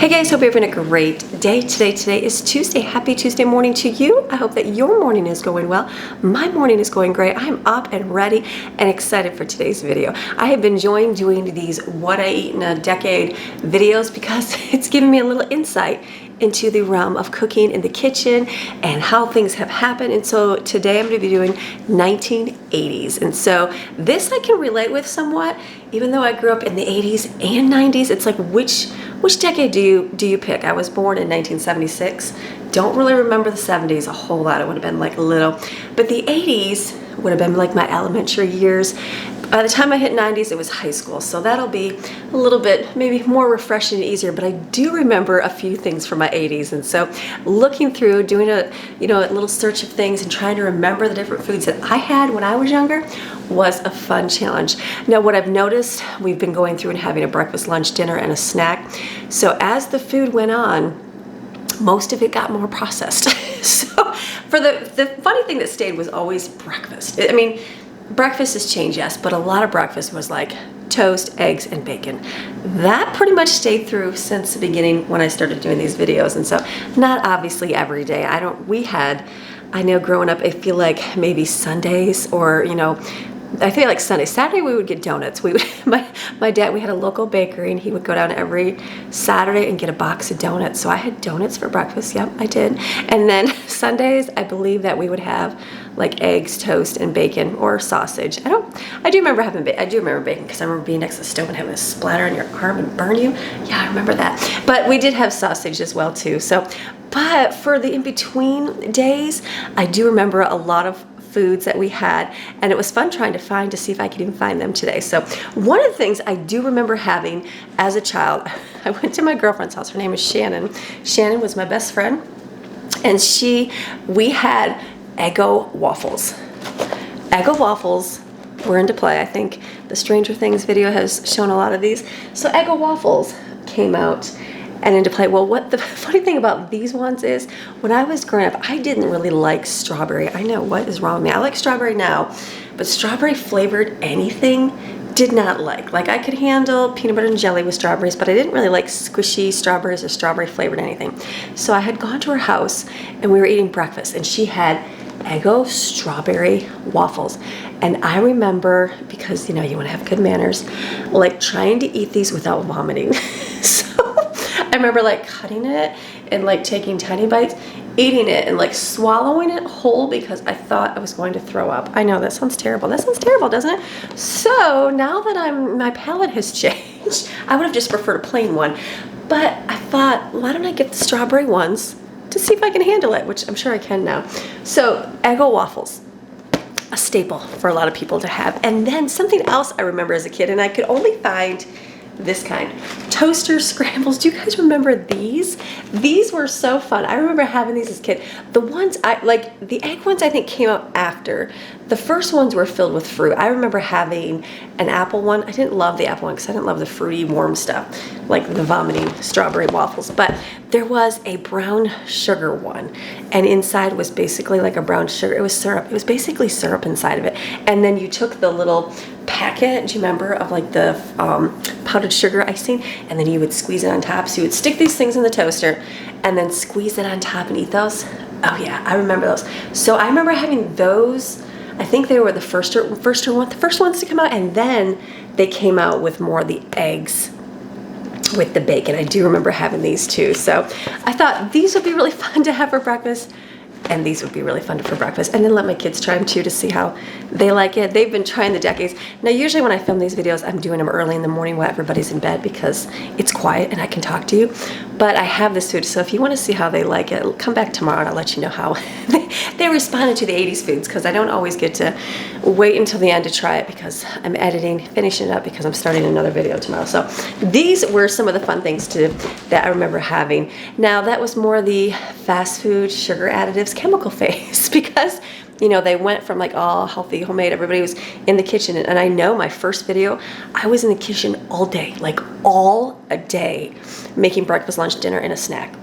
Hey guys, hope you're having a great day today. Today is Tuesday. Happy Tuesday morning to you. I hope that your morning is going well. My morning is going great. I'm up and ready and excited for today's video. I have been enjoying doing these what I eat in a decade videos because it's giving me a little insight into the realm of cooking in the kitchen and how things have happened. And so today I'm going to be doing 1980s. And so this I can relate with somewhat, even though I grew up in the 80s and 90s. It's like which decade do you pick? I was born in 1976. Don't really remember the 70s a whole lot. It would have been like little, but the 80s would have been like my elementary years. By the time I hit 90s, it was high school, so that'll be a little bit maybe more refreshing and easier, but I do remember a few things from my 80s. And so looking through, doing a little search of things and trying to remember the different foods that I had when I was younger was a fun challenge. Now what I've noticed, we've been going through and having a breakfast, lunch, dinner, and a snack. So as the food went on, most of it got more processed. So for the funny thing that stayed was always breakfast. I mean, breakfast has changed, yes, but a lot of breakfast was like toast, eggs, and bacon. That pretty much stayed through since the beginning when I started doing these videos. And so not obviously every day. I know growing up, I feel like maybe Sundays or, I feel like Saturday we would get donuts. My dad, we had a local bakery and he would go down every Saturday and get a box of donuts. So I had donuts for breakfast. Yep, I did. And then Sundays, I believe that we would have like eggs, toast, and bacon or sausage. I do remember bacon because I remember being next to the stove and having a splatter on your arm and burn you. Yeah, I remember that. But we did have sausage as well too. But for the in-between days, I do remember a lot of foods that we had, and it was fun trying to see if I could even find them today. So one of the things I do remember having as a child, I went to my girlfriend's house. Her name is Shannon. Shannon was my best friend, and we had Eggo waffles. Eggo waffles were into play. I think the Stranger Things video has shown a lot of these. So Eggo waffles came out and into play. Well, what the funny thing about these ones is, when I was growing up, I didn't really like strawberry. I know, what is wrong with me? I like strawberry now, but strawberry flavored anything, did not like. Like I could handle peanut butter and jelly with strawberries, but I didn't really like squishy strawberries or strawberry flavored anything. So I had gone to her house and we were eating breakfast and she had Eggo strawberry waffles. And I remember, because you want to have good manners, like trying to eat these without vomiting. So I remember like cutting it and like taking tiny bites, eating it and like swallowing it whole because I thought I was going to throw up. I know that sounds terrible. That sounds terrible, doesn't it? So now that my palate has changed, I would have just preferred a plain one. But I thought, why don't I get the strawberry ones to see if I can handle it, which I'm sure I can now. So Eggo waffles, a staple for a lot of people to have. And then something else I remember as a kid, and I could only find this kind, toaster scrambles. Do you guys remember these? These were so fun. I remember having these as a kid. The ones the egg ones I think came out after. The first ones were filled with fruit. I remember having an apple one. I didn't love the apple one because I didn't love the fruity warm stuff, like the vomiting strawberry waffles. But there was a brown sugar one, and inside was basically like a brown sugar. It was syrup. It was basically syrup inside of it. And then you took the little packet, do you remember, of like the powdered sugar icing, and then you would squeeze it on top. So you would stick these things in the toaster and then squeeze it on top and eat those. Oh yeah, I remember those. So I remember having those. I think they were the first ones to come out, and then they came out with more of the eggs with the bacon. I do remember having these too. So I thought these would be really fun to have for breakfast, and these would be really fun for breakfast, and then let my kids try them too to see how they like it. They've been trying the decades. Now usually when I film these videos, I'm doing them early in the morning while everybody's in bed because it's quiet and I can talk to you. But I have this food, so if you want to see how they like it, come back tomorrow and I'll let you know how they responded to the 80s foods, because I don't always get to wait until the end to try it because I'm finishing it up because I'm starting another video tomorrow. So these were some of the fun things that I remember having. Now that was more the fast food, sugar additives, chemical phase, because they went from like all healthy, homemade, everybody was in the kitchen. And I know my first video, I was in the kitchen all day, like all a day, making breakfast, lunch, dinner, and a snack.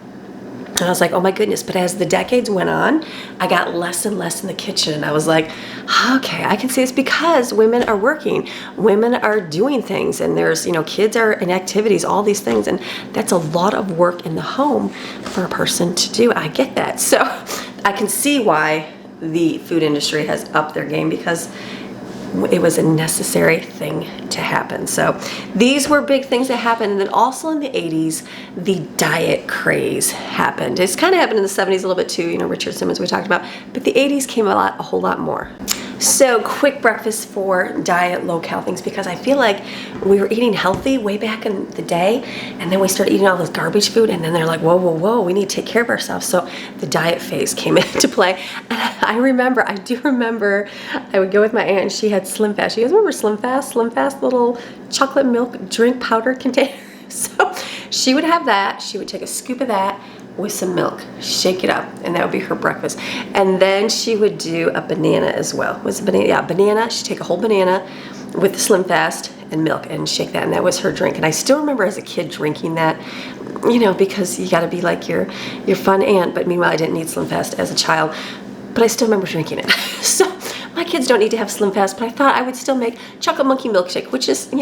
And I was like, oh my goodness. But as the decades went on, I got less and less in the kitchen. And I was like, okay, I can see it's because women are working. Women are doing things. And there's, kids are in activities, all these things. And that's a lot of work in the home for a person to do. I get that. So I can see why the food industry has upped their game, because it was a necessary thing to happen. So these were big things that happened. And then also in the 80s, the diet craze happened. It's kind of happened in the 70s a little bit too, Richard Simmons we talked about, but the 80s came a whole lot more. So quick breakfast for diet low-cal things, because I feel like we were eating healthy way back in the day, and then we started eating all this garbage food, and then they're like, whoa, we need to take care of ourselves. So the diet phase came into play. And I do remember I would go with my aunt, and she had Slim Fast. You guys remember Slim Fast? Slim Fast little chocolate milk drink powder container. So she would have that. She would take a scoop of that with some milk, shake it up, and that would be her breakfast. And then she would do a banana as well. Was it banana? Yeah, banana. She'd take a whole banana with the Slim Fast and milk and shake that, and that was her drink. And I still remember as a kid drinking that, because you got to be like your fun aunt. But meanwhile, I didn't need Slim Fast as a child, but I still remember drinking it. So my kids don't need to have Slim Fast, but I thought I would still make chocolate monkey milkshake, which is,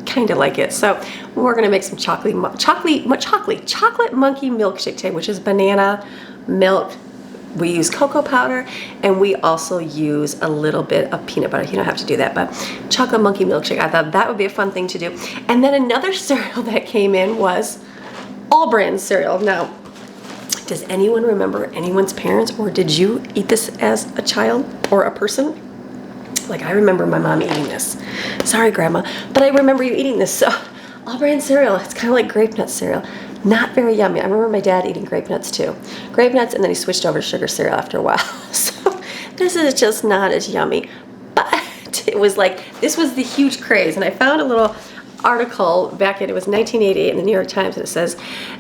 kind of like it. So we're gonna make some chocolate monkey milkshake today, which is banana, milk. We use cocoa powder, and we also use a little bit of peanut butter. You don't have to do that, but chocolate monkey milkshake. I thought that would be a fun thing to do. And then another cereal that came in was all bran cereal. Now, does anyone remember anyone's parents, or did you eat this as a child or a person? Like, I remember my mom eating this. Sorry, Grandma, but I remember you eating this. So, all bran cereal, it's kind of like grape nut cereal. Not very yummy. I remember my dad eating grape nuts too. Grape nuts, and then he switched over to sugar cereal after a while. So, this is just not as yummy. But it was like, this was the huge craze. And I found a little article back in, it was 1988 in the New York Times, and it says,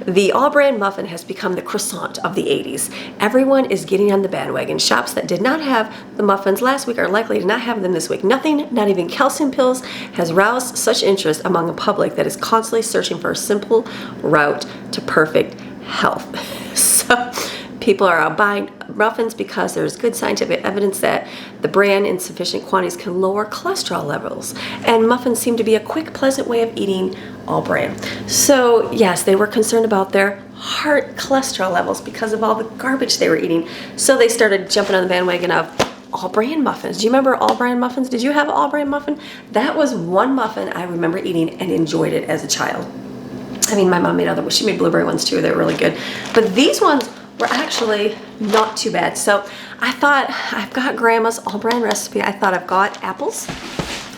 the all-bran muffin has become the croissant of the 80s. Everyone is getting on the bandwagon. Shops that did not have the muffins last week are likely to not have them this week. Nothing, not even calcium pills, has roused such interest among a public that is constantly searching for a simple route to perfect health. So people are out buying muffins because there's good scientific evidence that the bran in sufficient quantities can lower cholesterol levels. And muffins seem to be a quick, pleasant way of eating all bran. So yes, they were concerned about their heart cholesterol levels because of all the garbage they were eating. So they started jumping on the bandwagon of all bran muffins. Do you remember all bran muffins? Did you have all bran muffin? That was one muffin I remember eating and enjoyed it as a child. I mean, my mom made other ones. She made blueberry ones too. They're really good. But these ones were actually not too bad. So I thought, I've got Grandma's all bran recipe. I thought I've got apples.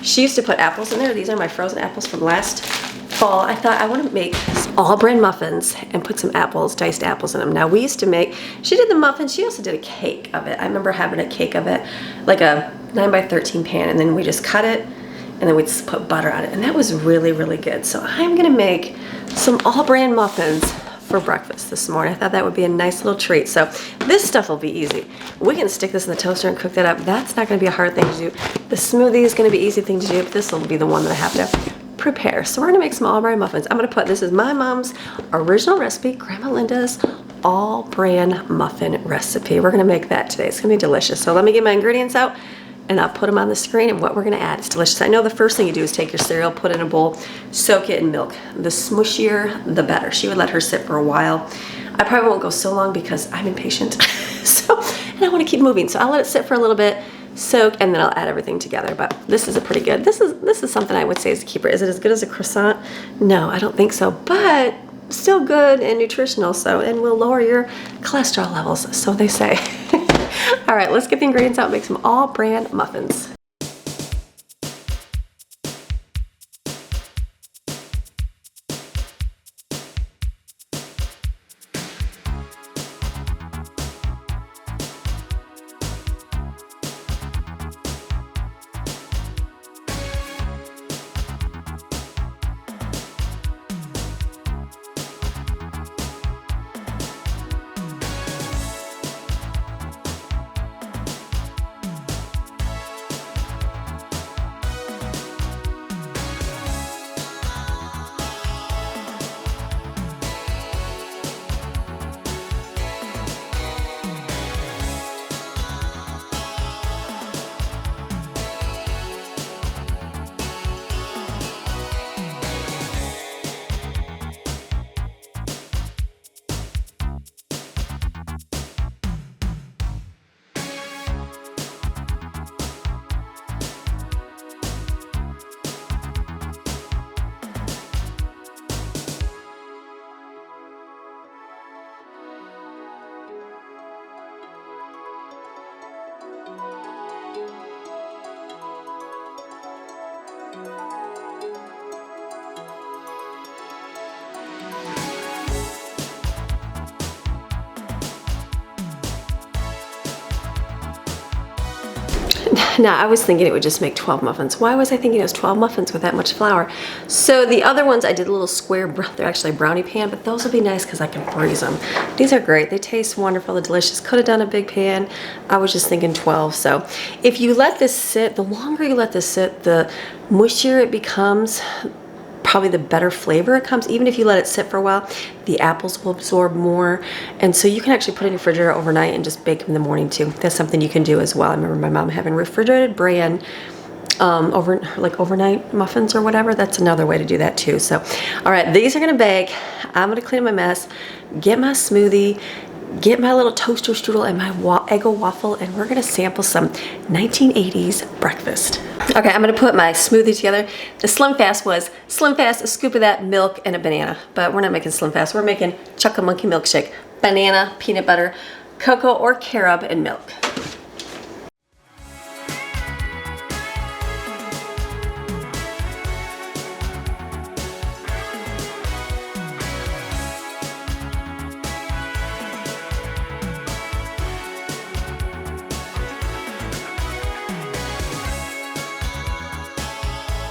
She used to put apples in there. These are my frozen apples from last fall. I thought I want to make all bran muffins and put some apples, diced apples in them. Now we used to make, she did the muffins. She also did a cake of it. I remember having a cake of it, like a 9x13 pan, and then we just cut it, and then we'd just put butter on it. And that was really, really good. So I'm gonna make some all bran muffins for breakfast this morning. I thought that would be a nice little treat. So this stuff will be easy. We can stick this in the toaster and cook that up. That's not going to be a hard thing to do. The smoothie is going to be an easy thing to do, but this will be the one that I have to prepare. So we're going to make some all bran muffins. I'm going to put, this is my mom's original recipe, Grandma Linda's all bran muffin recipe. We're going to make that today. It's going to be delicious. So let me get my ingredients out, and I'll put them on the screen, and what we're gonna add is delicious. I know the first thing you do is take your cereal, put it in a bowl, soak it in milk. The smushier, the better. She would let her sit for a while. I probably won't go so long because I'm impatient. And I wanna keep moving. So I'll let it sit for a little bit, soak, and then I'll add everything together. But this is a pretty good, this is something I would say is a keeper. Is it as good as a croissant? No, I don't think so, but still good and nutritional, and will lower your cholesterol levels, so they say. All right, let's get the ingredients out and make some all bran muffins. Now, I was thinking it would just make 12 muffins. Why was I thinking it was 12 muffins with that much flour? So the other ones, I did a little square, they're actually a brownie pan, but those will be nice because I can freeze them. These are great. They taste wonderful. They're delicious. Could have done a big pan. I was just thinking 12. So if you let this sit, the longer you let this sit, the mushier it becomes, probably the better flavor it comes. Even if you let it sit for a while, the apples will absorb more. And so you can actually put it in your refrigerator overnight and just bake them in the morning too. That's something you can do as well. I remember my mom having refrigerated bran overnight muffins or whatever. That's another way to do that too. So, all right, these are gonna bake. I'm gonna clean my mess, get my smoothie, get my little toaster strudel and my Eggo waffle, and we're gonna sample some 1980s breakfast. Okay, I'm gonna put my smoothie together. The Slim Fast was Slim Fast, a scoop of that, milk, and a banana. But we're not making Slim Fast, we're making Chuck-a-Monkey milkshake. Banana, peanut butter, cocoa or carob, and milk.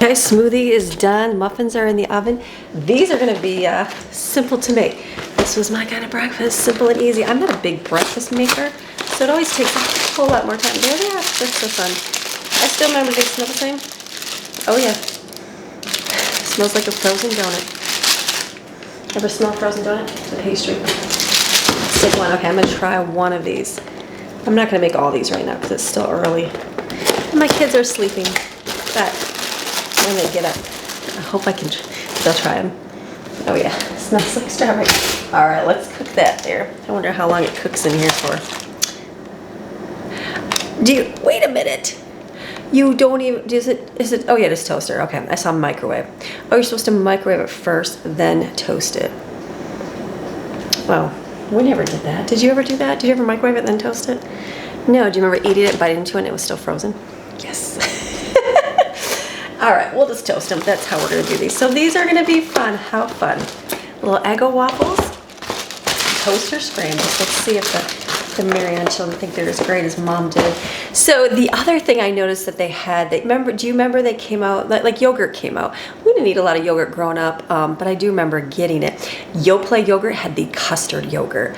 Okay, smoothie is done. Muffins are in the oven. These are gonna be simple to make. This was my kind of breakfast, simple and easy. I'm not a big breakfast maker, so it always takes a whole lot more time. There they are, that's so fun. I still remember they smell the same. Oh yeah, smells like a frozen donut. Ever smell frozen donut? It's a pastry. Stick one, okay, I'm gonna try one of these. I'm not gonna make all these right now because it's still early. My kids are sleeping, but when they get up, I hope they'll try them. Oh yeah, smells like strawberry. All right, let's cook that there. I wonder how long it cooks in here for. Wait a minute. You don't even, is it, oh yeah, it is toaster. Okay, I saw microwave. Oh, you're supposed to microwave it first, then toast it. Well, we never did that. Did you ever do that? Did you ever microwave it, then toast it? No, do you remember eating it, biting into it, and it was still frozen? Yes. All right, we'll just toast them. That's how we're gonna do these. So these are gonna be fun. How fun. Little Eggo waffles, toaster scrambles. Let's see if the Maryon children think they're as great as Mom did. So the other thing I noticed that they had, do you remember they came out, like yogurt came out. We didn't eat a lot of yogurt growing up, but I do remember getting it. Yoplait yogurt had the custard yogurt.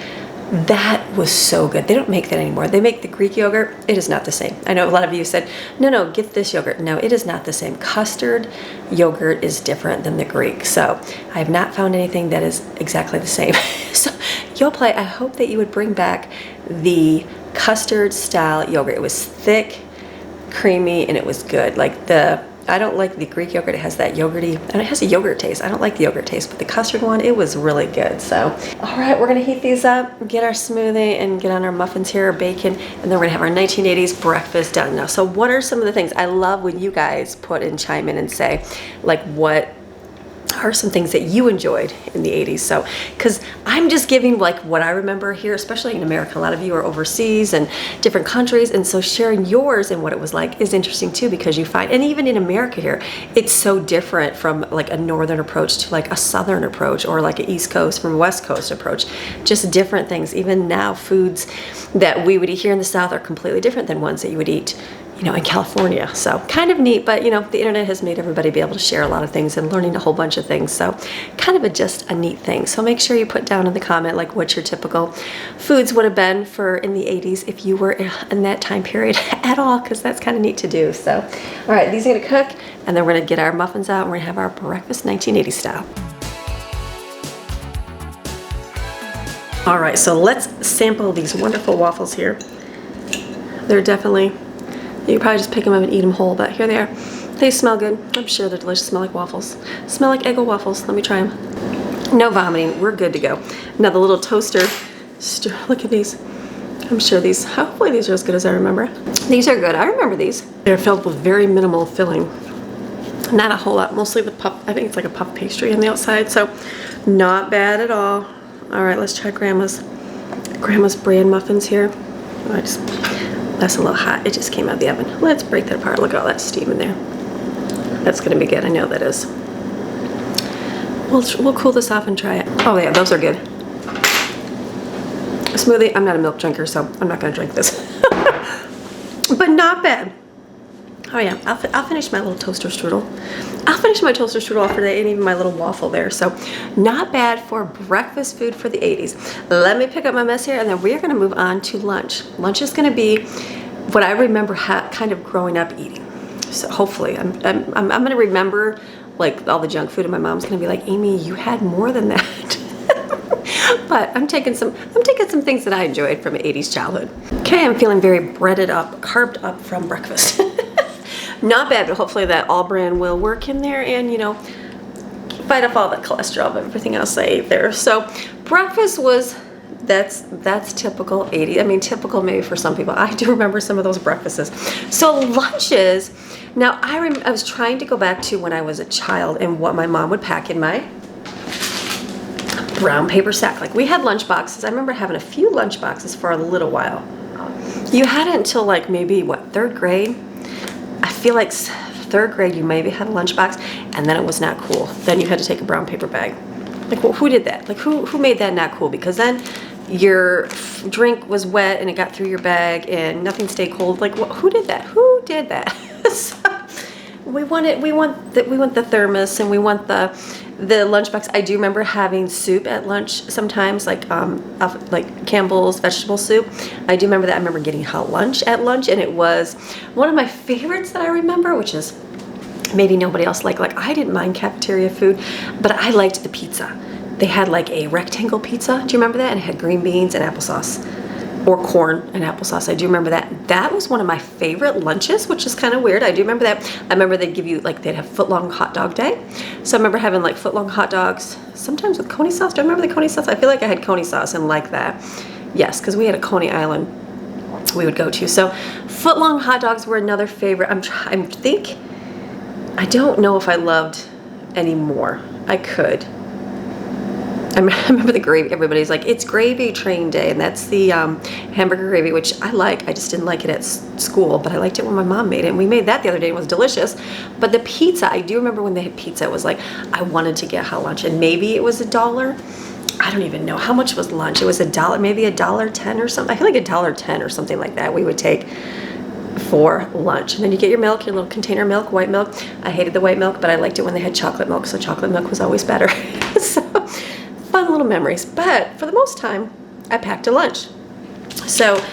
That was so good. They don't make that anymore. They make the Greek yogurt. It is not the same. I know a lot of you said, no, get this yogurt. No, it is not the same. Custard yogurt is different than the Greek. So I have not found anything that is exactly the same. So Yoplait, I hope that you would bring back the custard style yogurt. It was thick, creamy, and it was good. I don't like the Greek yogurt. It has that yogurty, and it has a yogurt taste. I don't like the yogurt taste, but the custard one, it was really good. So, all right, we're gonna heat these up, get our smoothie, and get on our muffins here, our bacon, and then we're gonna have our 1980s breakfast done. Now, so what are some of the things? I love when you guys chime in and say, like, what are some things that you enjoyed in the 80s? So, because I'm just giving like what I remember here, especially in America. A lot of you are overseas and different countries, and so sharing yours and what it was like is interesting too, because you find, and even in America here, it's so different from like a northern approach to like a southern approach, or like an East Coast from West Coast approach. Just different things. Even now, foods that we would eat here in the South are completely different than ones that you would eat, you know, in California. So kind of neat, but you know, the internet has made everybody be able to share a lot of things and learning a whole bunch of things. So kind of just a neat thing. So make sure you put down in the comment like what your typical foods would have been for in the 80s if you were in that time period at all, because that's kind of neat to do. So, all right, these are gonna cook, and then we're gonna get our muffins out and we're gonna have our breakfast 1980s style. All right, so let's sample these wonderful waffles here. They're definitely, you probably just pick them up and eat them whole, but here they are. They smell good. I'm sure they're delicious. Smell like waffles. Smell like Eggo waffles. Let me try them. No vomiting. We're good to go. Now the little toaster. Look at these. I'm sure these, hopefully these are as good as I remember. These are good. I remember these. They're filled with very minimal filling. Not a whole lot. Mostly the puff. I think it's like a puff pastry on the outside. So not bad at all. All right, let's try Grandma's bran muffins here. That's a little hot. It just came out of the oven. Let's break that apart. Look at all that steam in there. That's gonna be good. I know that is. We'll cool this off and try it. Oh yeah, those are good. A smoothie. I'm not a milk drinker, so I'm not gonna drink this. But not bad. Oh yeah, I'll finish my little toaster strudel. I'll finish my toaster strudel after that, and even my little waffle there. So not bad for breakfast food for the 80s. Let me pick up my mess here, and then we're gonna move on to lunch. Lunch is gonna be what I remember kind of growing up eating. So hopefully I'm gonna remember like all the junk food, and my mom's gonna be like, Amy, you had more than that. But I'm taking some things that I enjoyed from an 80s childhood. Okay, I'm feeling very breaded up, carved up from breakfast. Not bad, but hopefully that all bran will work in there and, you know, fight off all the cholesterol of everything else I ate there. So breakfast was, that's typical 80s. I mean, typical maybe for some people. I do remember some of those breakfasts. So lunches, now I was trying to go back to when I was a child and what my mom would pack in my brown paper sack. Like we had lunch boxes. I remember having a few lunch boxes for a little while. You had it until like maybe what, 3rd grade? I feel like 3rd grade you maybe had a lunch box, and then it was not cool. Then you had to take a brown paper bag. Like, well, who did that? Like who made that not cool? Because then your drink was wet and it got through your bag and nothing stayed cold. Like, who did that? Who did that? So we want the thermos, and we want the lunchbox. I do remember having soup at lunch sometimes, like Campbell's vegetable soup. I do remember that. I remember getting hot lunch at lunch, and it was one of my favorites that I remember, which is maybe nobody else liked. Like I didn't mind cafeteria food, but I liked the pizza. They had like a rectangle pizza. Do you remember that? And it had green beans and applesauce. Or corn and applesauce. I do remember that. That was one of my favorite lunches, which is kind of weird. I do remember that. I remember they'd give you, like, they'd have footlong hot dog day. So I remember having like footlong hot dogs, sometimes with Coney sauce. Do I remember the Coney sauce? I feel like I had Coney sauce and like that. Yes, because we had a Coney Island we would go to. So footlong hot dogs were another favorite. I don't know if I loved any more. I could. I remember the gravy. Everybody's like, it's gravy train day, and that's the hamburger gravy, which I like. I just didn't like it at school, but I liked it when my mom made it, and we made that the other day. It was delicious. But the pizza, I do remember when they had pizza, it was like, I wanted to get hot lunch, and maybe it was $1. I don't even know. How much was lunch? It was $1, maybe $1.10 or something. I feel like $1.10 or something like that we would take for lunch. And then you get your milk, your little container milk, white milk. I hated the white milk, but I liked it when they had chocolate milk, so chocolate milk was always better. So fun little memories. But for the most time, I packed a lunch. So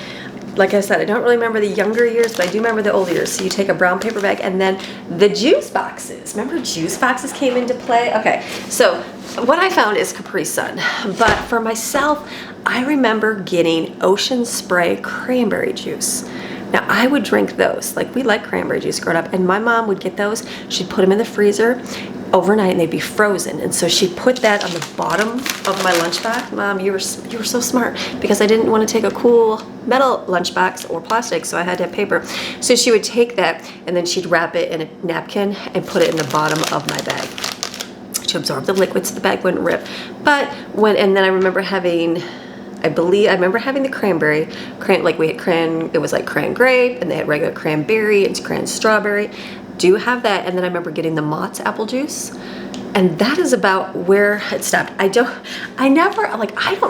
like I said, I don't really remember the younger years, but I do remember the older years. So you take a brown paper bag, and then the juice boxes. Remember juice boxes came into play? Okay, so what I found is Capri Sun. But for myself, I remember getting Ocean Spray cranberry juice. Now I would drink those. Like we like cranberry juice growing up, and my mom would get those. She'd put them in the freezer overnight, and they'd be frozen. And so she'd put that on the bottom of my lunchbox. Mom, you were so smart, because I didn't want to take a cool metal lunchbox or plastic, so I had to have paper. So she would take that, and then she'd wrap it in a napkin and put it in the bottom of my bag to absorb the liquid so the bag wouldn't rip. And then I remember having, I remember having the cranberry, like we had it was like cran grape, and they had regular cranberry and cran strawberry. Do have that. And then I remember getting the Mott's apple juice, and that is about where it stopped. I don't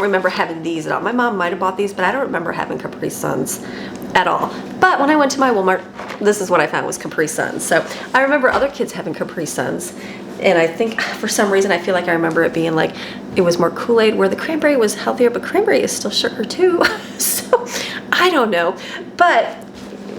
remember having these at all. My mom might have bought these, but I don't remember having Capri Suns at all. But when I went to my Walmart, this is what I found was Capri Suns. So I remember other kids having Capri Suns, and I think for some reason I feel like I remember it being like it was more Kool-Aid, where the cranberry was healthier, but cranberry is still sugar too. So I don't know. But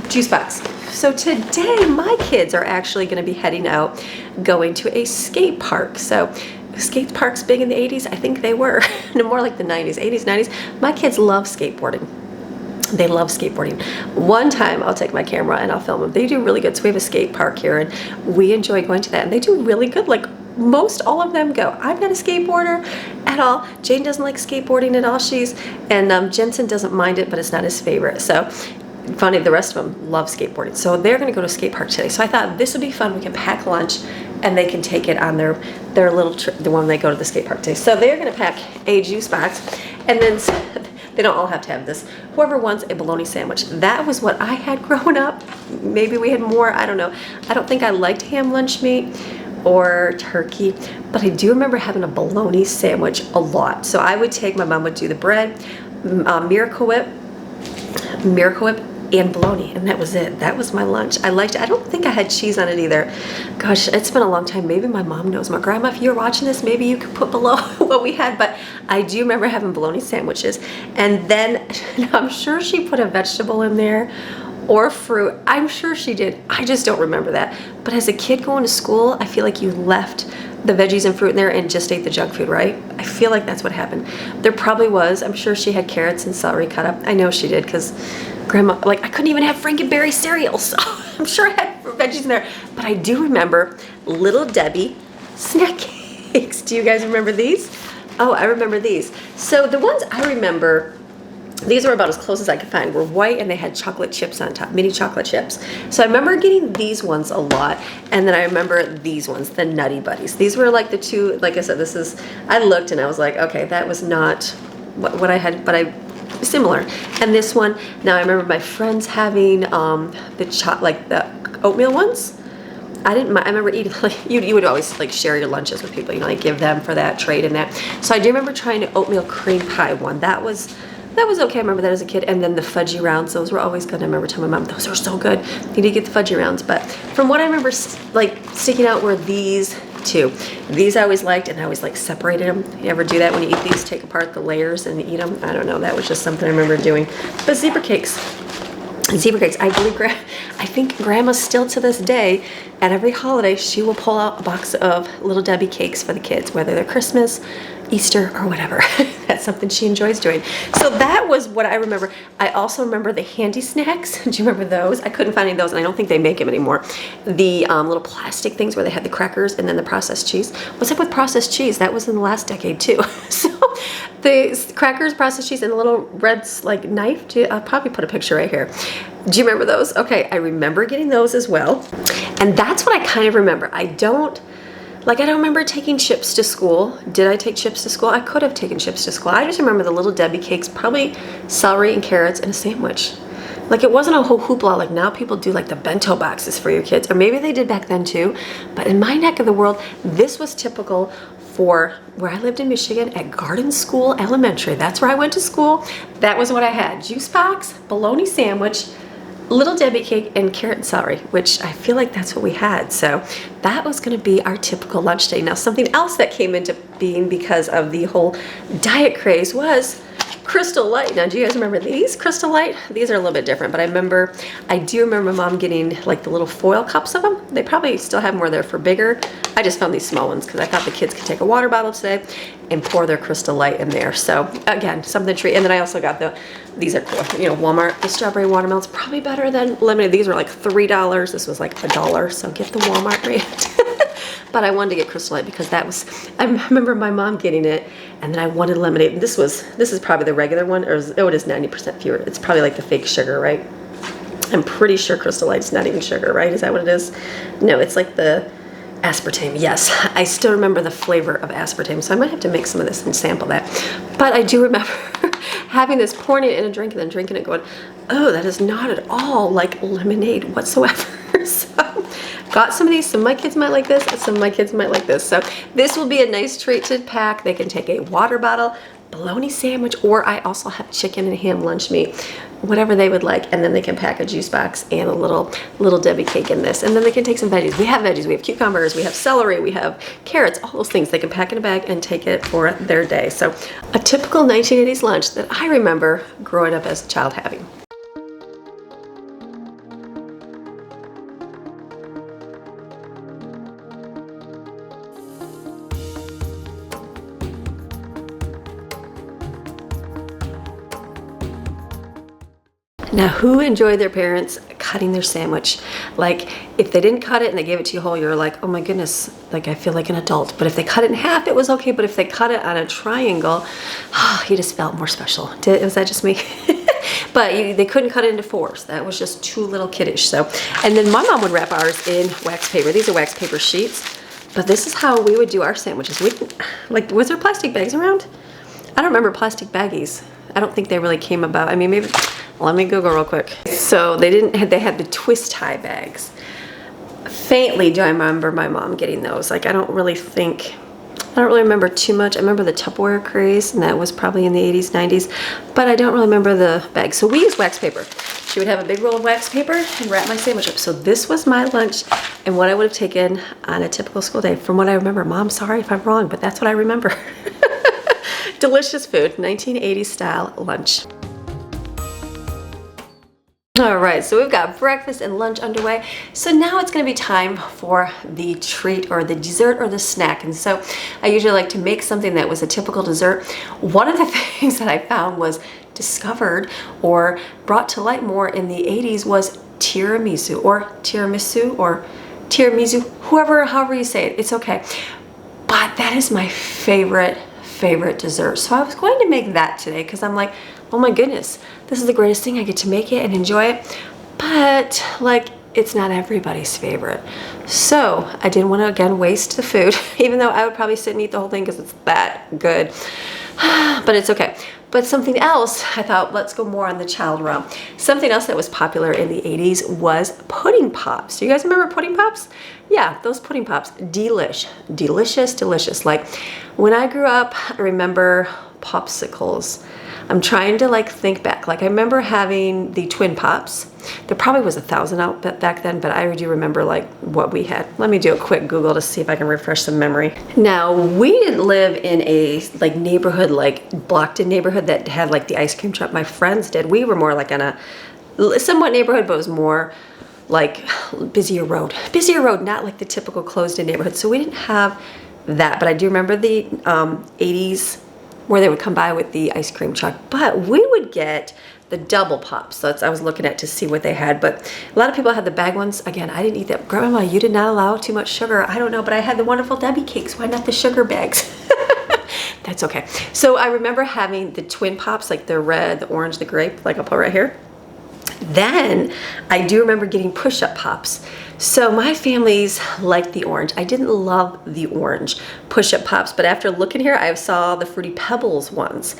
juice box. So today my kids are actually going to be heading out, going to a skate park. So skate parks big in the 80s? I think they were. No, more like the 90s, 80s, 90s. My kids love skateboarding. They love skateboarding. One time I'll take my camera and I'll film them. They do really good. So we have a skate park here, and we enjoy going to that, and they do really good. Like most all of them go. I'm not a skateboarder at all. Jane doesn't like skateboarding at all. And Jensen doesn't mind it, but it's not his favorite. So funny, the rest of them love skateboarding. So they're going to go to a skate park today. So I thought this would be fun. We can pack lunch, and they can take it on their little trip, the one they go to the skate park today. So they're going to pack a juice box, and then they don't all have to have this. Whoever wants a bologna sandwich. That was what I had growing up. Maybe we had more. I don't know. I don't think I liked ham lunch meat or turkey, but I do remember having a bologna sandwich a lot. So I would take, my mom would do the bread, Miracle Whip and bologna, and that was it. That was my lunch. I liked it. I don't think I had cheese on it either. Gosh, it's been a long time. Maybe my mom knows. My grandma, if you're watching this, maybe you could put below what we had, but I do remember having bologna sandwiches. And then I'm sure she put a vegetable in there or fruit. I'm sure she did. I just don't remember that. But as a kid going to school, I feel like you left the veggies and fruit in there and just ate the junk food, right? I feel like that's what happened. There probably was. I'm sure she had carrots and celery cut up. I know she did, because grandma, like, I couldn't even have Frankenberry cereal, so I'm sure I had veggies in there. But I do remember Little Debbie snack cakes. Do you guys remember these? Oh, I remember these. So the ones I remember, these were about as close as I could find, were white and they had chocolate chips on top, mini chocolate chips. So I remember getting these ones a lot. And then I remember these ones, the Nutty Buddies. These were like the two, like I said, this is, I looked and I was like, okay, that was not what I had, but similar. And this one, now I remember my friends having the oatmeal ones. I didn't mind. I remember eating, like, you would always like share your lunches with people, you know, like give them for that trade and that. So I do remember trying an oatmeal cream pie one. That was okay. I remember that as a kid. And then the fudgy rounds, those were always good. I remember telling my mom, those are so good. You need to get the fudgy rounds. But from what I remember, like, sticking out were these two. These I always liked, and I always like separated them. You ever do that when you eat these? Take apart the layers and eat them? I don't know. That was just something I remember doing. But zebra cakes. I think grandma still to this day, at every holiday, she will pull out a box of Little Debbie cakes for the kids, whether they're Christmas, Easter, or whatever. That's something she enjoys doing. So that was what I remember. I also remember the handy snacks. Do you remember those? I couldn't find any of those, and I don't think they make them anymore. The little plastic things where they had the crackers and then the processed cheese. What's up with processed cheese? That was in the last decade too. So the crackers, processed cheese, and the little red like knife. I'll probably put a picture right here. Do you remember those? Okay, I remember getting those as well. And that's what I kind of remember. I don't remember taking chips to school. Did I take chips to school? I could have taken chips to school. I just remember the Little Debbie cakes, probably celery and carrots and a sandwich. Like, it wasn't a whole hoopla like now people do, like the bento boxes for your kids, or maybe they did back then too. But in my neck of the world, this was typical for where I lived in Michigan at Garden School Elementary. That's where I went to school. That was what I had. Juice box, bologna sandwich, Little Debbie cake, and carrot and celery, which I feel like that's what we had. So that was going to be our typical lunch day. Now, something else that came into being because of the whole diet craze was Crystal Light. Now, do you guys remember these Crystal Light? These are a little bit different, but I do remember Mom getting like the little foil cups of them. They probably still have more there for bigger. I just found these small ones because I thought the kids could take a water bottle today and pour their Crystal Light in there. So again, something to treat. And then I also got these are cool. You know, Walmart, the strawberry watermelon's probably better than lemonade. These were like $3. This was like $1. So get the Walmart rate. But I wanted to get Crystal Light because I remember my mom getting it, and then I wanted lemonade. And this is probably the regular one, or it is 90% pure. It's probably like the fake sugar, right? I'm pretty sure Crystal Light's not even sugar, right? Is that what it is? No, it's like the aspartame. Yes, I still remember the flavor of aspartame, so I might have to make some of this and sample that. But I do remember having this, pouring it in a drink, and then drinking it going, oh, that is not at all like lemonade whatsoever. So got some of these. Some of my kids might like this, and some of my kids might like this. So this will be a nice treat to pack. They can take a water bottle, bologna sandwich, or I also have chicken and ham lunch meat, whatever they would like, and then they can pack a juice box and a little Debbie cake in this, and then they can take some veggies. We have veggies, we have cucumbers, we have celery, we have carrots, all those things. They can pack in a bag and take it for their day. So a typical 1980s lunch that I remember growing up as a child having. Now, who enjoyed their parents cutting their sandwich? Like, if they didn't cut it and they gave it to you whole, you're like, oh my goodness, like I feel like an adult. But if they cut it in half, it was okay. But if they cut it on a triangle, you just felt more special. Was that just me? But they couldn't cut it into fours. That was just too little kiddish. So, and then my mom would wrap ours in wax paper. These are wax paper sheets. But this is how we would do our sandwiches. Was there plastic bags around? I don't remember plastic baggies. I don't think they really came about. I mean, maybe, let me Google real quick. So they had the twist tie bags. Faintly do I remember my mom getting those. Like, I don't really remember too much. I remember the Tupperware craze, and that was probably in the 80s, 90s, but I don't really remember the bags. So we use wax paper. she would have a big roll of wax paper and wrap my sandwich up. So this was my lunch and what I would have taken on a typical school day from what I remember. Mom, sorry if I'm wrong, but that's what I remember. Delicious food, 1980s style lunch. All right, so we've got breakfast and lunch underway. So now it's gonna be time for the treat or the dessert or the snack. And so I usually like to make something that was a typical dessert. One of the things that I found was discovered or brought to light more in the 80s was tiramisu or tiramisu, however you say it, it's okay. But that is my favorite dessert. So I was going to make that today because I'm like, oh my goodness, this is the greatest thing. I get to make it and enjoy it. But like, it's not everybody's favorite. So I didn't want to, again, waste the food, even though I would probably sit and eat the whole thing because it's that good. But it's okay. But something else, I thought, let's go more on the child realm. Something else that was popular in the 80s was pudding pops. Do you guys remember pudding pops? Yeah, those pudding pops, delicious. Like when I grew up, I remember popsicles. I'm trying to like think back. Like I remember having the twin pops. There probably was 1,000 out back then, but I do remember like what we had. Let me do a quick Google to see if I can refresh some memory. Now, we didn't live in a like neighborhood, like blocked in neighborhood that had like the ice cream truck. My friends did. We were more like in a somewhat neighborhood, but it was more like busier road, not like the typical closed in neighborhood. So we didn't have that, but I do remember the 80s where they would come by with the ice cream truck. But we would get the double pops. So that's I was looking at to see what they had. But a lot of people had the bag ones. Again, I didn't eat that. Grandma, you did not allow too much sugar. I don't know, but I had the wonderful Debbie cakes. Why not the sugar bags? That's okay. So I remember having the twin pops, like the red, the orange, the grape, like I'll put right here. Then I do remember getting push-up pops. So my family's liked the orange. I didn't love the orange push-up pops, but after looking here, I saw the Fruity Pebbles ones.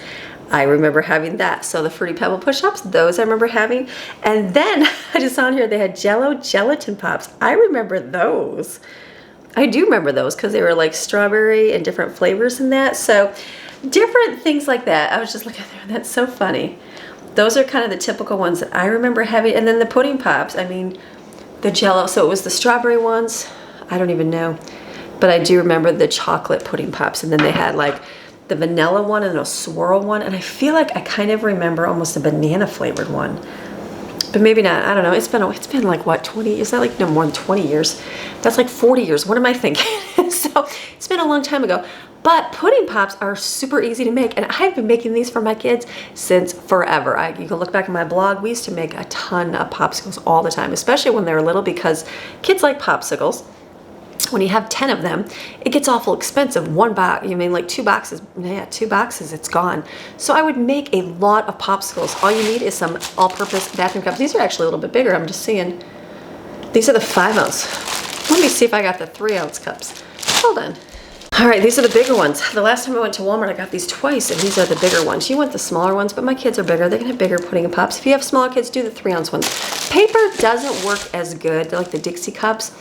I remember having that. So the Fruity Pebble push-ups, those I remember having. And then I just saw on here they had Jello gelatin pops. I remember those. I do remember those because they were like strawberry and different flavors in that. So different things like that. I was just looking there. That's so funny. Those are kind of the typical ones that I remember having. And then the pudding pops, I mean, the Jello, so it was the strawberry ones. I don't even know. But I do remember the chocolate pudding pops. And then they had like the vanilla one and a swirl one. And I feel like I kind of remember almost a banana flavored one. But maybe not, I don't know. It's been like what, 20, is that like no more than 20 years? That's like 40 years, what am I thinking? So it's been a long time ago. But pudding pops are super easy to make, and I've been making these for my kids since forever. You can look back at my blog. We used to make a ton of popsicles all the time, especially when they were little, because kids like popsicles. When you have 10 of them, it gets awful expensive. One box, you mean like 2 boxes, yeah, 2 boxes, it's gone. So I would make a lot of popsicles. All you need is some all-purpose bathroom cups. These are actually a little bit bigger, I'm just seeing. These are the 5-ounce. Let me see if I got the 3-ounce cups. Hold on. All right, these are the bigger ones. The last time I went to Walmart, I got these twice, and these are the bigger ones. You want the smaller ones, but my kids are bigger. They can have bigger pudding pops. If you have smaller kids, do the 3-ounce ones. Paper doesn't work as good. They're like the Dixie cups,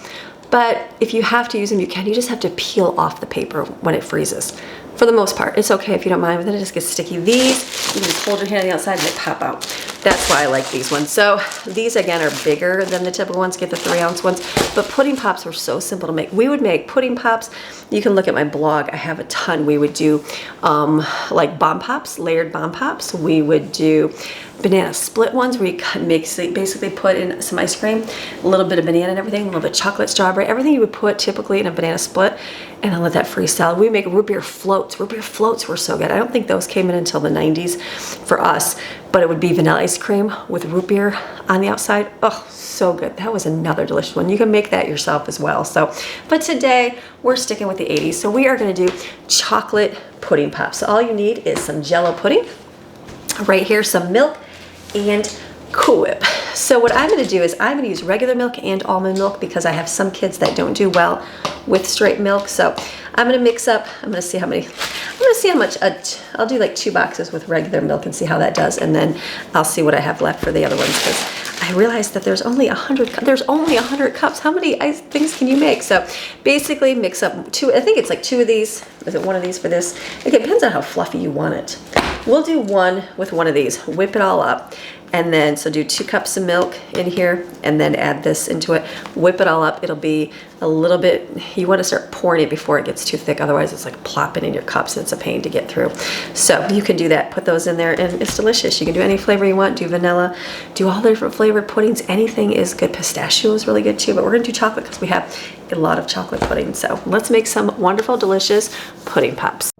but if you have to use them, you can. You just have to peel off the paper when it freezes. For the most part, it's okay if you don't mind, but then it just gets sticky. These, you can just hold your hand on the outside and they pop out. That's why I like these ones. So these again are bigger than the typical ones, get the 3-ounce ones, but pudding pops were so simple to make. We would make pudding pops. You can look at my blog, I have a ton. We would do like bomb pops, layered bomb pops. We would do banana split ones where you basically put in some ice cream, a little bit of banana and everything, a little bit of chocolate, strawberry, everything you would put typically in a banana split, and then let that freestyle. We make root beer floats. Root beer floats were so good. I don't think those came in until the 90s for us, but it would be vanilla ice cream with root beer on the outside. Oh, so good. That was another delicious one. You can make that yourself as well. So, but today we're sticking with the 80s. So we are going to do chocolate pudding pops. So all you need is some Jello pudding, right here, some milk, and Cool Whip. So what I'm going to do is I'm going to use regular milk and almond milk because I have some kids that don't do well with straight milk. So I'm going to mix up, I'm going to see how much, I'll do like 2 boxes with regular milk and see how that does. And then I'll see what I have left for the other ones, because I realized that there's only 100 cups. How many things can you make? So basically mix up 2, I think it's like 2 of these. Is it 1 of these for this? It depends on how fluffy you want it. We'll do 1 with 1 of these, whip it all up. And then, so do 2 cups of milk in here and then add this into it. Whip it all up. It'll be a little bit, you want to start pouring it before it gets too thick. Otherwise it's like plopping in your cups and it's a pain to get through. So you can do that. Put those in there and it's delicious. You can do any flavor you want. Do vanilla, do all the different flavored puddings. Anything is good. Pistachio is really good too, but we're going to do chocolate because we have a lot of chocolate pudding. So let's make some wonderful, delicious pudding pops.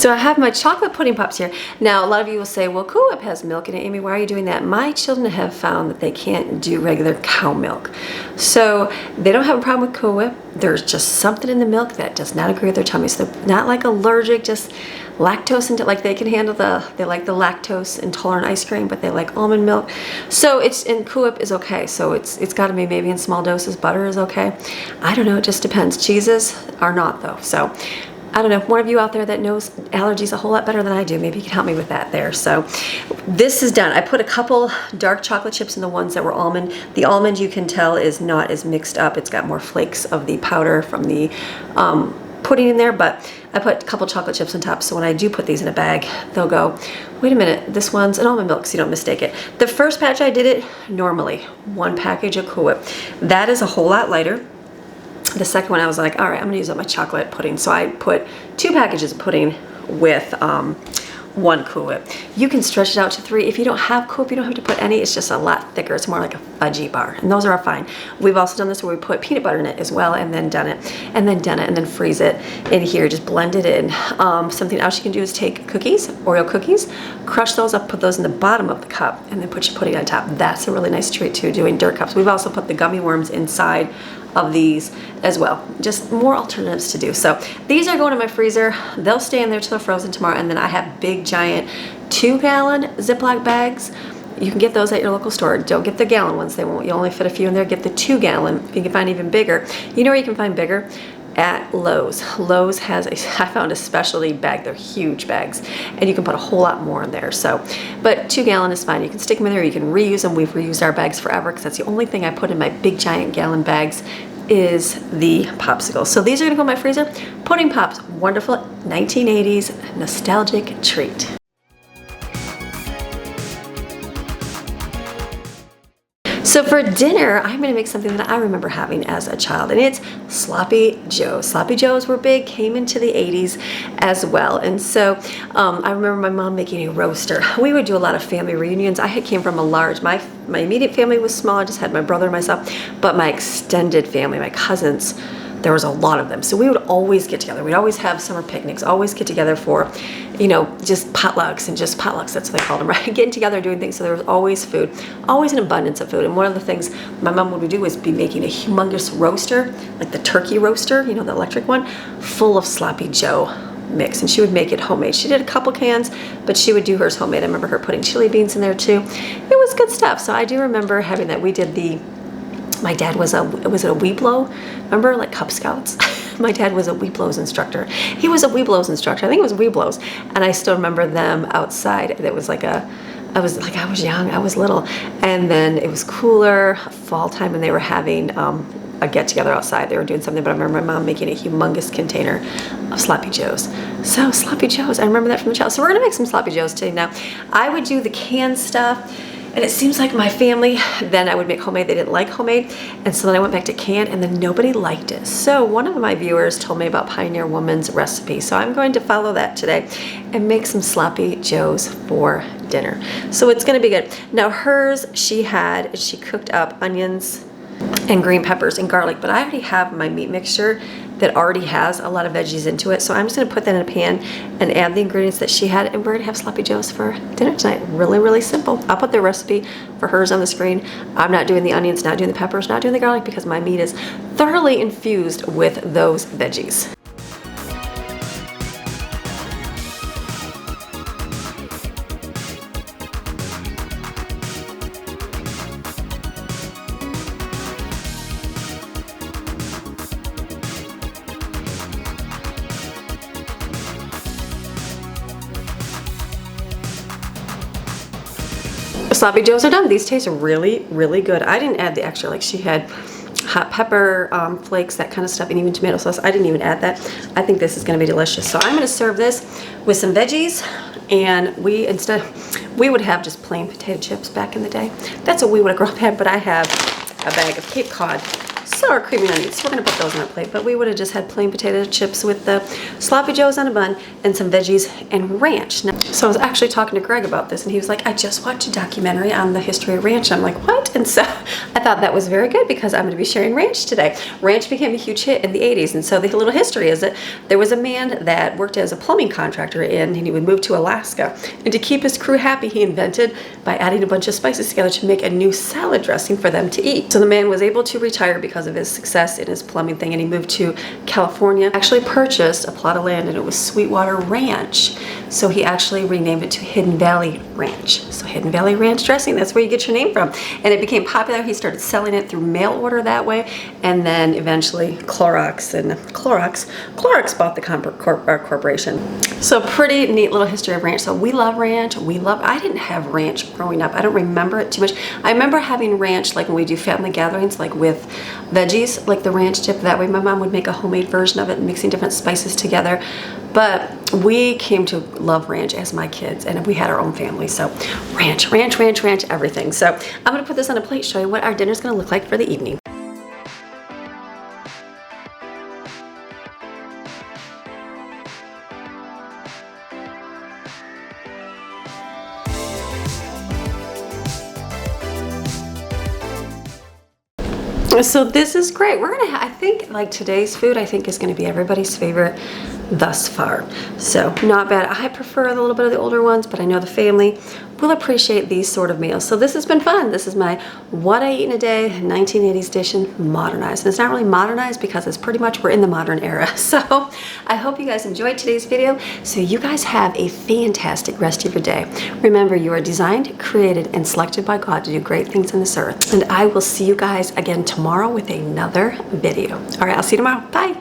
So I have my chocolate pudding pops here. Now, a lot of you will say, well, Cool Whip has milk in it. Amy, why are you doing that? My children have found that they can't do regular cow milk. So they don't have a problem with Cool Whip. There's just something in the milk that does not agree with their tummies. So they're not like allergic, just lactose, and like they can handle they like the lactose intolerant ice cream, but they like almond milk. So and Cool Whip is okay. So it's got to be maybe in small doses. Butter is okay. I don't know. It just depends. Cheeses are not though. So I don't know, one of you out there that knows allergies a whole lot better than I do, maybe you can help me with that there. So this is done. I put a couple dark chocolate chips in the ones that were almond. The almond, you can tell, is not as mixed up. It's got more flakes of the powder from the pudding in there, but I put a couple chocolate chips on top, so when I do put these in a bag, they'll go, wait a minute, this one's an almond milk, so you don't mistake it. The first batch I did it normally, 1 package of Cool Whip. That is a whole lot lighter. The second one I was like, all right, I'm gonna use up my chocolate pudding. So I put 2 packages of pudding with 1 Cool Whip. You can stretch it out to 3. If you don't have Cool Whip, you don't have to put any. It's just a lot thicker. It's more like a fudgy bar, and those are fine. We've also done this where we put peanut butter in it as well, and then done it, and then freeze it in here. Just blend it in. Something else you can do is take cookies, Oreo cookies, crush those up, put those in the bottom of the cup, and then put your pudding on top. That's a really nice treat too, doing dirt cups. We've also put the gummy worms inside of these as well. Just more alternatives to do. So these are going in my freezer. They'll stay in there till they're frozen tomorrow. And then I have big giant 2-gallon Ziploc bags. You can get those at your local store. Don't get the gallon ones. They won't. You only fit a few in there. Get the 2-gallon. You can find even bigger. You know where you can find bigger? At Lowe's. Lowe's has I found a specialty bag. They're huge bags, and you can put a whole lot more in there. So, but 2-gallon is fine. You can stick them in there. You can reuse them. We've reused our bags forever because that's the only thing I put in my big giant gallon bags is the popsicles. So these are gonna go in my freezer. Pudding pops, wonderful 1980s nostalgic treat. So for dinner, I'm gonna make something that I remember having as a child, and it's Sloppy Joes. Sloppy Joes were big, came into the 80s as well. And so I remember my mom making a roaster. We would do a lot of family reunions. I came from a large, my immediate family was small. I just had my brother and myself, but my extended family, my cousins, there was a lot of them. So we would always get together. We'd always have summer picnics, always get together for, you know, just potlucks and just potlucks. That's what they called them, right? Getting together, doing things. So there was always food, always an abundance of food. And one of the things my mom would do was be making a humongous roaster, like the turkey roaster, you know, the electric one, full of sloppy Joe mix, and she would make it homemade. She did a couple cans, but she would do hers homemade. I remember her putting chili beans in there too. It was good stuff. So I do remember having that. We did my dad was a Weeblo, remember, like Cub Scouts? My dad was a Weeblos instructor. He was a Weeblos instructor. I think it was Weeblos, and I still remember them outside. It was like I was young, I was little, and then it was cooler, fall time, and they were having a get together outside. They were doing something, but I remember my mom making a humongous container of sloppy joes. So sloppy joes, I remember that from the child. So we're gonna make some sloppy joes today. Now, I would do the canned stuff, and it seems like my family, then I would make homemade. They didn't like homemade, and so then I went back to canned, and then nobody liked it. So one of my viewers told me about Pioneer Woman's recipe, so I'm going to follow that today and make some sloppy joes for dinner. So it's gonna be good. Now hers, she cooked up onions and green peppers and garlic, but I already have my meat mixture that already has a lot of veggies into it, so I'm just going to put that in a pan and add the ingredients that she had, and we're going to have sloppy joes for dinner tonight. Really, really simple. I'll put the recipe for hers on the screen. I'm not doing the onions, not doing the peppers, not doing the garlic, because my meat is thoroughly infused with those veggies. Sloppy joes are done. These taste really, really good. I didn't add the extra, like she had hot pepper flakes, that kind of stuff, and even tomato sauce. I didn't even add that. I think this is going to be delicious. So I'm going to serve this with some veggies, and we would have just plain potato chips back in the day. That's what we would have grown up had, but I have a bag of Cape Cod sour creamy onions. So we're going to put those on our plate, but we would have just had plain potato chips with the sloppy joes on a bun and some veggies and ranch. Now, so I was actually talking to Greg about this, and he was like, I just watched a documentary on the history of ranch. I'm like, what? And so I thought that was very good, because I'm going to be sharing ranch today. Ranch became a huge hit in the 80s, and so the little history is that there was a man that worked as a plumbing contractor, and he would move to Alaska, and to keep his crew happy, he invented by adding a bunch of spices together to make a new salad dressing for them to eat. So the man was able to retire because of his success in his plumbing thing, and he moved to California, actually purchased a plot of land, and it was Sweetwater Ranch. So he actually renamed it to Hidden Valley Ranch. So Hidden Valley Ranch dressing, that's where you get your name from. And it became popular. He started selling it through mail order that way, and then eventually Clorox bought the corporation. So pretty neat little history of ranch. So we love ranch. I didn't have ranch growing up. I don't remember it too much. I remember having ranch like when we do family gatherings, like with veggies, like the ranch dip. That way my mom would make a homemade version of it, mixing different spices together. But we came to love ranch as my kids, and we had our own family. So ranch, everything. So I'm gonna put this on a plate, show you what our dinner's gonna look like for the evening. So this is great. We're gonna I think like today's food, I think, is gonna be everybody's favorite thus far. So not bad. I prefer a little bit of the older ones, but I know the family will appreciate these sort of meals. So this has been fun. This is my What I Eat in a Day 1980s edition modernized. And it's not really modernized because it's pretty much we're in the modern era. So I hope you guys enjoyed today's video. So you guys have a fantastic rest of your day. Remember, you are designed, created, and selected by God to do great things on this earth. And I will see you guys again tomorrow with another video. All right, I'll see you tomorrow. Bye.